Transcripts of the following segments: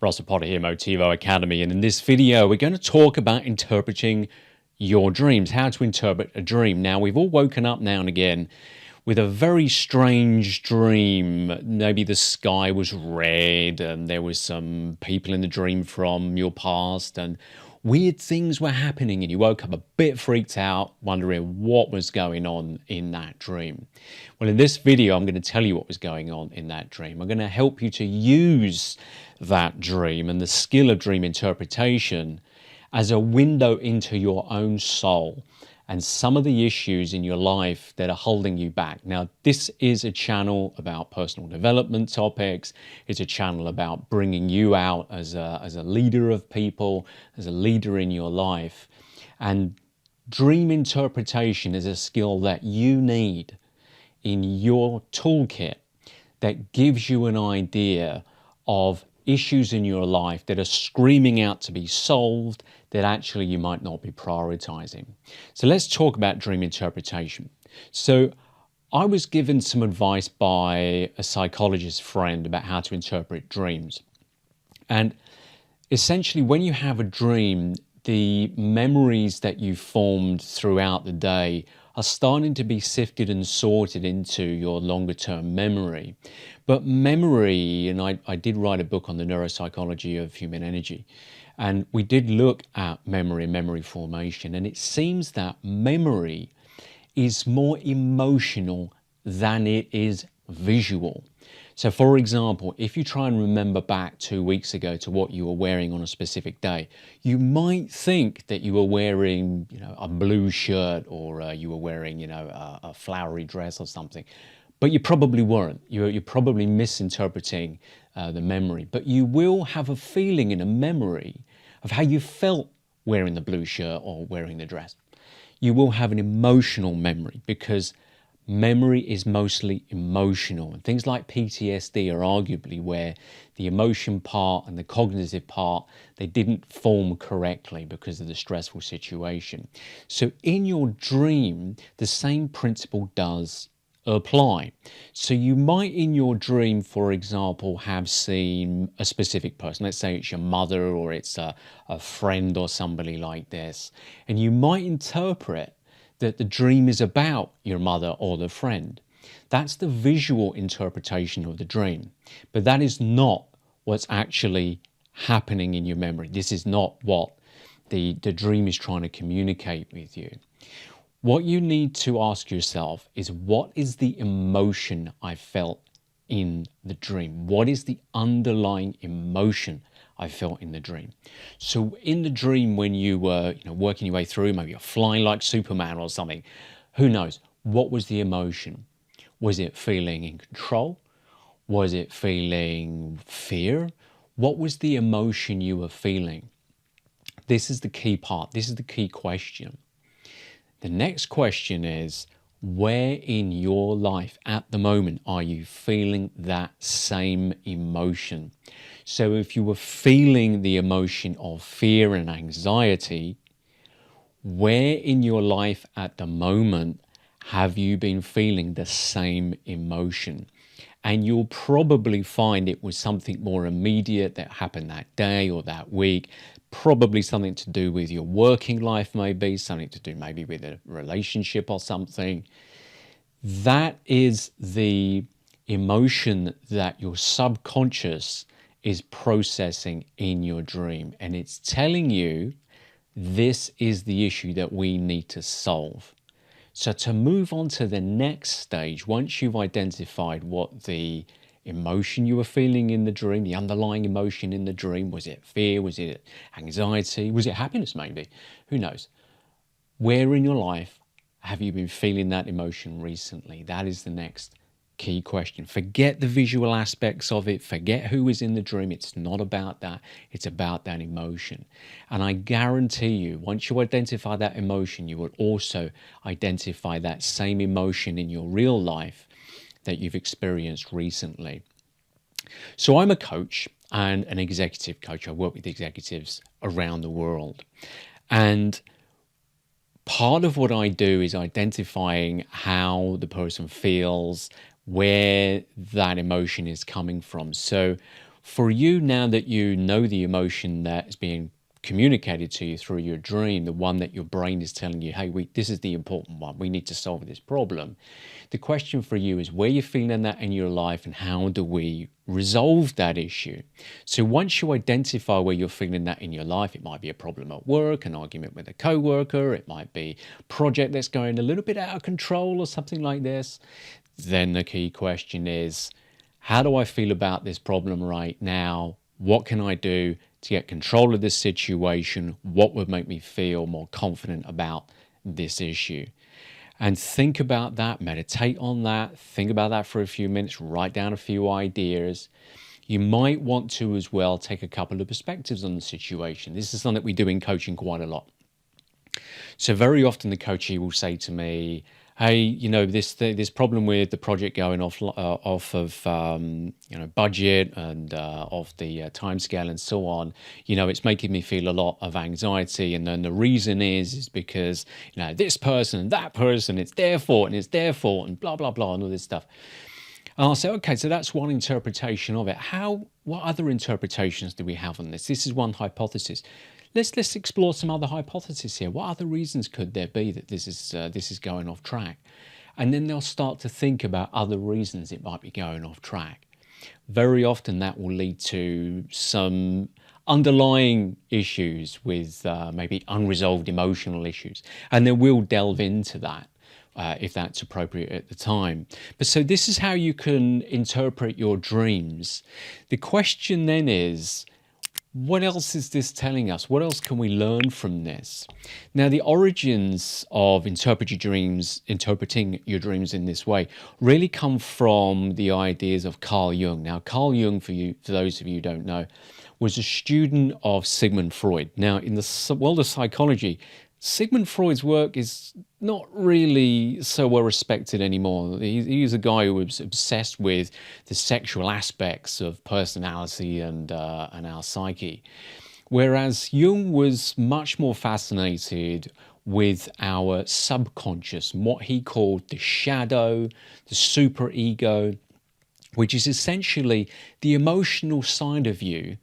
Russell Potter here, Motivo Academy, and in this video we're going to talk about interpreting your dreams, how to interpret a dream. Now, we've all woken up now and again with a very strange dream. Maybe the sky was red and there was some people in the dream from your past and weird things were happening, and you woke up a bit freaked out, wondering what was going on in that dream. Well, in this video, I'm going to tell you what was going on in that dream. I'm going to help you to use that dream and the skill of dream interpretation as a window into your own soul and some of the issues in your life that are holding you back. Now, this is a channel about personal development topics. It's a channel about bringing you out as a leader of people, as a leader in your life. And dream interpretation is a skill that you need in your toolkit that gives you an idea of issues in your life that are screaming out to be solved that actually you might not be prioritizing. So let's talk about dream interpretation. So I was given some advice by a psychologist friend about how to interpret dreams. And essentially, when you have a dream, the memories that you formed throughout the day are starting to be sifted and sorted into your longer term memory. But memory, and I did write a book on the neuropsychology of human energy, and we did look at memory formation, and it seems that memory is more emotional than it is visual. So for example, if you try and remember back 2 weeks ago to what you were wearing on a specific day, you might think that you were wearing, a blue shirt, or you were wearing, a flowery dress or something, but you probably weren't. You're probably misinterpreting the memory, but you will have a feeling in a memory of how you felt wearing the blue shirt or wearing the dress. You will have an emotional memory because memory is mostly emotional, and things like PTSD are arguably where the emotion part and the cognitive part, they didn't form correctly because of the stressful situation. So in your dream, the same principle does apply. So you might in your dream, for example, have seen a specific person. Let's say it's your mother or it's a friend or somebody like this, and you might interpret that the dream is about your mother or the friend. That's the visual interpretation of the dream. But that is not what's actually happening in your memory. This is not what the dream is trying to communicate with you. What you need to ask yourself is, what is the emotion I felt in the dream? What is the underlying emotion I felt in the dream? So in the dream, when you were working your way through, maybe you're flying like Superman or something, who knows, what was the emotion? Was it feeling in control? Was it feeling fear? What was the emotion you were feeling? This is the key part. This is the key question. The next question is, where in your life at the moment are you feeling that same emotion? So if you were feeling the emotion of fear and anxiety, where in your life at the moment have you been feeling the same emotion? And you'll probably find it was something more immediate that happened that day or that week. Probably something to do with your working life, maybe something to do maybe with a relationship or something. That is the emotion that your subconscious is processing in your dream, and it's telling you this is the issue that we need to solve. So to move on to the next stage, once you've identified what the emotion you were feeling in the dream, the underlying emotion in the dream, was it fear, was it anxiety, was it happiness maybe, who knows? Where in your life have you been feeling that emotion recently? That is the next key question. Forget the visual aspects of it, forget who is in the dream. It's not about that, it's about that emotion. And I guarantee you, once you identify that emotion, you will also identify that same emotion in your real life that you've experienced recently. So I'm a coach and an executive coach. I work with executives around the world. And part of what I do is identifying how the person feels, where that emotion is coming from. So For you, now that you know the emotion that is being communicated to you through your dream, the one that your brain is telling you, hey, this is the important one, we need to solve this problem. The question for you is where you're feeling that in your life and how do we resolve that issue? So once you identify where you're feeling that in your life, it might be a problem at work, an argument with a coworker, it might be a project that's going a little bit out of control or something like this. Then the key question is, how do I feel about this problem right now? What can I do to get control of this situation? What would make me feel more confident about this issue? And think about that, meditate on that, think about that for a few minutes, write down a few ideas. You might want to as well take a couple of perspectives on the situation. This is something that we do in coaching quite a lot. So very often the coachee will say to me, hey, you know, this problem with the project going off of budget and off the timescale and so on, you know, it's making me feel a lot of anxiety. And then the reason is because, you know, this person and that person, it's their fault and blah, blah, blah, and all this stuff. And I'll say, okay, so that's one interpretation of it. What other interpretations do we have on this? This is one hypothesis. Let's explore some other hypotheses here. What other reasons could there be that this is going off track? And then they'll start to think about other reasons it might be going off track. Very often that will lead to some underlying issues with maybe unresolved emotional issues. And then we'll delve into that if that's appropriate at the time. But so this is how you can interpret your dreams. The question then is, what else is this telling us? What else can we learn from this? Now, the origins of interpreting your dreams in this way really come from the ideas of Carl Jung. Now, Carl Jung, for those of you who don't know, was a student of Sigmund Freud. Now, in the world of psychology, Sigmund Freud's work is not really so well respected anymore. He's a guy who was obsessed with the sexual aspects of personality and our psyche, whereas Jung was much more fascinated with our subconscious, what he called the shadow, the superego, which is essentially the emotional side of you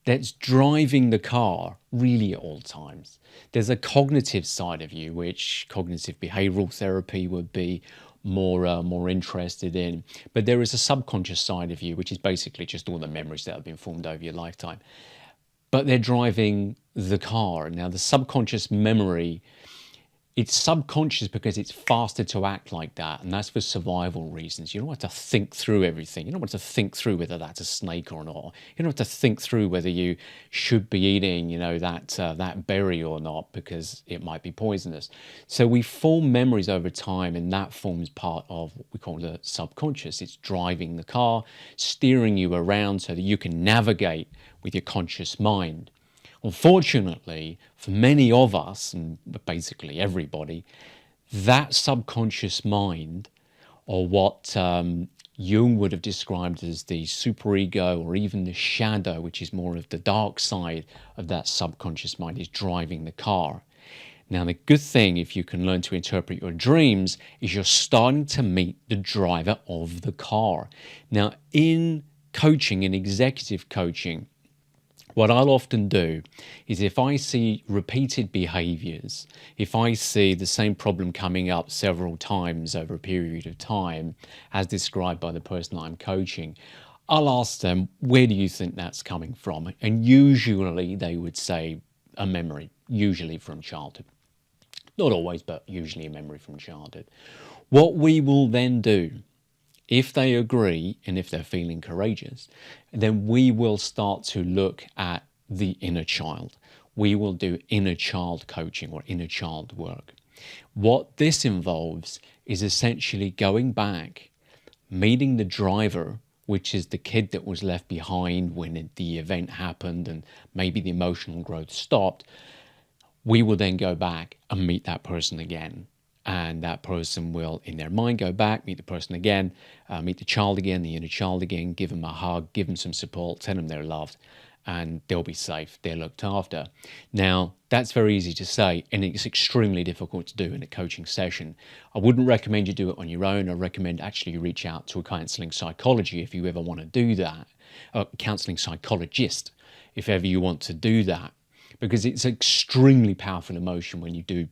that's driving the car really at all times. There's a cognitive side of you, which cognitive behavioral therapy would be more interested in. But there is a subconscious side of you, which is basically just all the memories that have been formed over your lifetime. But they're driving the car. Now, the subconscious memory, it's subconscious because it's faster to act like that, and that's for survival reasons. You don't have to think through everything. You don't have to think through whether that's a snake or not. You don't have to think through whether you should be eating, you know, that berry or not, because it might be poisonous. So we form memories over time, and that forms part of what we call the subconscious. It's driving the car, steering you around so that you can navigate with your conscious mind. Unfortunately, for many of us, and basically everybody, that subconscious mind, or what Jung would have described as the superego or even the shadow, which is more of the dark side of that subconscious mind, is driving the car. Now, the good thing, if you can learn to interpret your dreams, is you're starting to meet the driver of the car. Now, in coaching, in executive coaching, what I'll often do is if I see repeated behaviors, if I see the same problem coming up several times over a period of time, as described by the person I'm coaching, I'll ask them, where do you think that's coming from? And usually they would say a memory, usually from childhood. Not always, but usually a memory from childhood. What we will then do, if they agree and if they're feeling courageous, then we will start to look at the inner child. We will do inner child coaching or inner child work. What this involves is essentially going back, meeting the driver, which is the kid that was left behind when the event happened and maybe the emotional growth stopped. We will then go back and meet that person again. And that person will, in their mind, go back, meet the person again, meet the child again, the inner child again, give them a hug, give them some support, tell them they're loved, and they'll be safe, they're looked after. Now, that's very easy to say, and it's extremely difficult to do in a coaching session. I wouldn't recommend you do it on your own. I recommend actually you reach out to a counseling psychology if you ever want to do that, a counseling psychologist if ever you want to do that, because it's an extremely powerful emotion when you do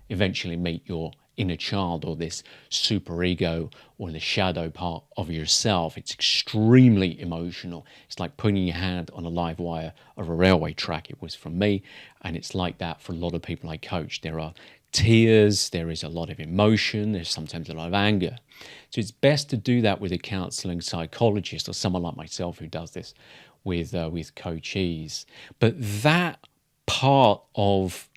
eventually meet your inner child, or this superego, or the shadow part of yourself. It's extremely emotional. It's like putting your hand on a live wire of a railway track. It was for me, and it's like that for a lot of people I coach. There are tears, there is a lot of emotion, there's sometimes a lot of anger. So it's best to do that with a counseling psychologist or someone like myself who does this with coachees. But that part of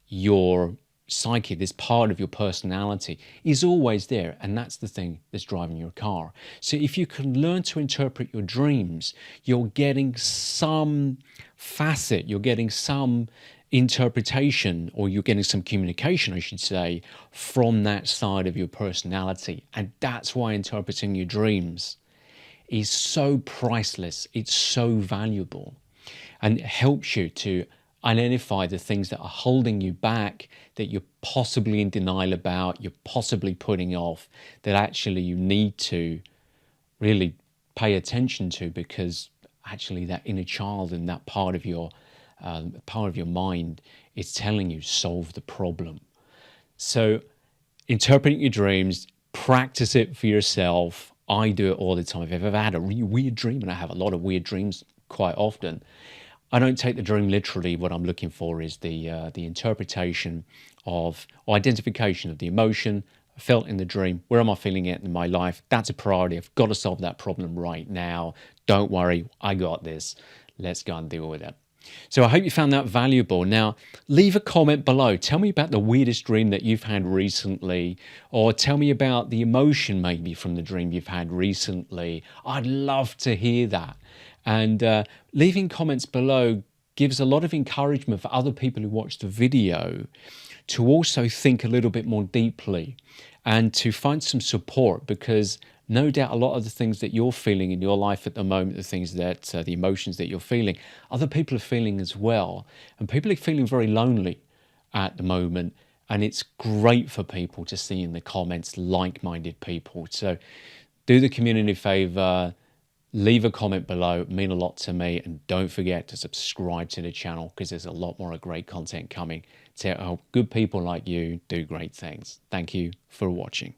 your psyche, this part of your personality, is always there, and that's the thing that's driving your car. So if you can learn to interpret your dreams, you're getting some facet, you're getting some interpretation, or you're getting some communication, I should say, from that side of your personality. And that's why interpreting your dreams is so priceless, it's so valuable, and it helps you to identify the things that are holding you back, that you're possibly in denial about, you're possibly putting off, that actually you need to really pay attention to, because actually that inner child and that part of your mind is telling you, solve the problem. So interpreting your dreams, practice it for yourself. I do it all the time. If I've ever had a really weird dream, and I have a lot of weird dreams quite often, I don't take the dream literally. What I'm looking for is the interpretation of, or identification of the emotion felt in the dream. Where am I feeling it in my life? That's a priority. I've got to solve that problem right now. Don't worry, I got this. Let's go and deal with it. So I hope you found that valuable. Now, leave a comment below. Tell me about the weirdest dream that you've had recently, or tell me about the emotion maybe from the dream you've had recently. I'd love to hear that. And leaving comments below gives a lot of encouragement for other people who watch the video to also think a little bit more deeply and to find some support, because no doubt a lot of the things that you're feeling in your life at the moment, the things that, the emotions that you're feeling, other people are feeling as well. And people are feeling very lonely at the moment. And it's great for people to see in the comments like-minded people. So do the community a favor, leave a comment below. It means a lot to me. And don't forget to subscribe to the channel, because there's a lot more great content coming to help good people like you do great things. Thank you for watching.